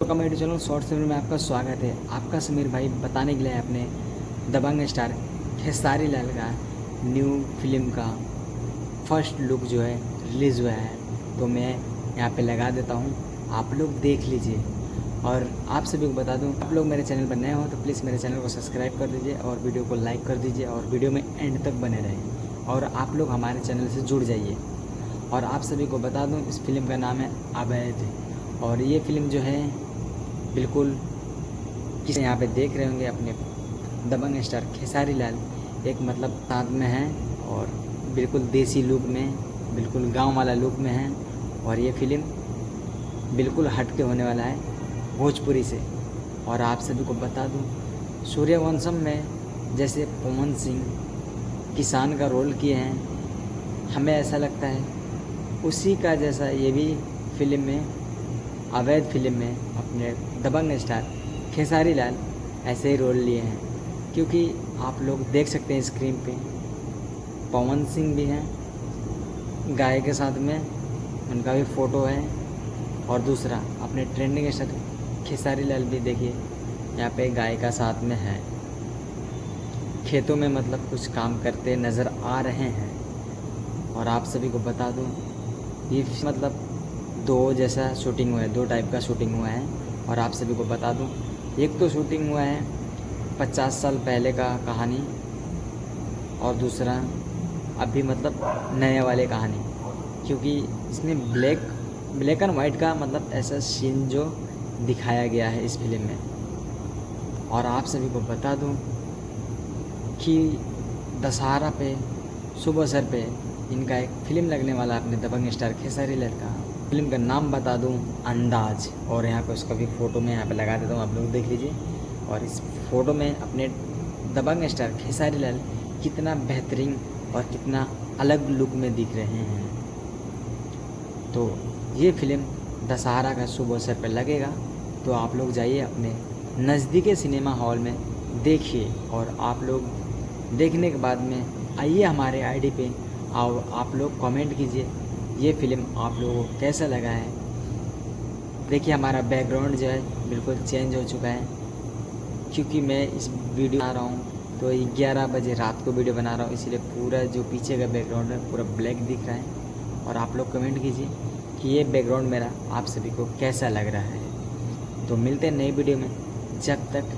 तो comedy channel short film में आपका स्वागत है। आपका समीर भाई बताने के लिए अपने दबंग स्टार खेसारी लाल का न्यू फिल्म का फर्स्ट लुक जो है रिलीज़ हुआ है, तो मैं यहाँ पे लगा देता हूँ, आप लोग देख लीजिए। और आप सभी को बता दूँ, आप लोग मेरे चैनल पर नए हो तो प्लीज़ मेरे चैनल को सब्सक्राइब कर दीजिए और वीडियो को लाइक कर दीजिए और वीडियो में एंड तक बने रहें और आप लोग हमारे चैनल से जुड़ जाइए। और आप सभी को बता दूँ, इस फिल्म का नाम है अवैध और ये फिल्म जो है बिल्कुल किसी यहाँ पे देख रहे होंगे अपने दबंग स्टार खेसारी लाल एक मतलब साथ में है और बिल्कुल देसी लुक में, बिल्कुल गांव वाला लुक में है। और ये फिल्म बिल्कुल हटके होने वाला है भोजपुरी से। और आप सभी को बता दूं, सूर्यवंशम में जैसे पवन सिंह किसान का रोल किए हैं, हमें ऐसा लगता है उसी का जैसा ये भी फिल्म में, अवैध फिल्म में अपने दबंग स्टार खेसारी लाल ऐसे ही रोल लिए हैं। क्योंकि आप लोग देख सकते हैं स्क्रीन पे पवन सिंह भी हैं गाय के साथ में, उनका भी फ़ोटो है। और दूसरा अपने ट्रेंडिंग स्टार खेसारी लाल भी देखिए यहाँ पे गाय का साथ में है, खेतों में मतलब कुछ काम करते नज़र आ रहे हैं। और आप सभी को बता दूँ, ये मतलब दो जैसा शूटिंग हुआ है, दो टाइप का शूटिंग हुआ है। और आप सभी को बता दूं, एक तो शूटिंग हुआ है 50 साल पहले का कहानी और दूसरा अभी मतलब नए वाले कहानी। क्योंकि इसमें ब्लैक एंड वाइट का मतलब ऐसा सीन जो दिखाया गया है इस फिल्म में। और आप सभी को बता दूं कि दशहरा पे शुभ अवसर पे इनका एक फ़िल्म लगने वाला है अपने दबंग स्टार खेसारी लाल का। फिल्म का नाम बता दूं, अंदाज। और यहाँ पे उसका भी फ़ोटो मैं यहाँ पे लगा देता हूँ, आप लोग देख लीजिए। और इस फ़ोटो में अपने दबंग स्टार खेसारी लाल कितना बेहतरीन और कितना अलग लुक में दिख रहे हैं। तो ये फिल्म दशहरा का शुभ अवसर पर लगेगा, तो आप लोग जाइए अपने नज़दीकी सिनेमा हॉल में देखिए। और आप लोग देखने के बाद में आइए हमारे आईडी पे और आप लोग कमेंट कीजिए ये फिल्म आप लोगों को कैसा लगा है। देखिए हमारा बैकग्राउंड जो है बिल्कुल चेंज हो चुका है, क्योंकि मैं इस वीडियो बना रहा हूँ तो 11 बजे रात को वीडियो बना रहा हूँ, इसलिए पूरा जो पीछे का बैकग्राउंड है पूरा ब्लैक दिख रहा है। और आप लोग कमेंट कीजिए कि ये बैकग्राउंड मेरा आप सभी को कैसा लग रहा है। तो मिलते हैं नई वीडियो में, जब तक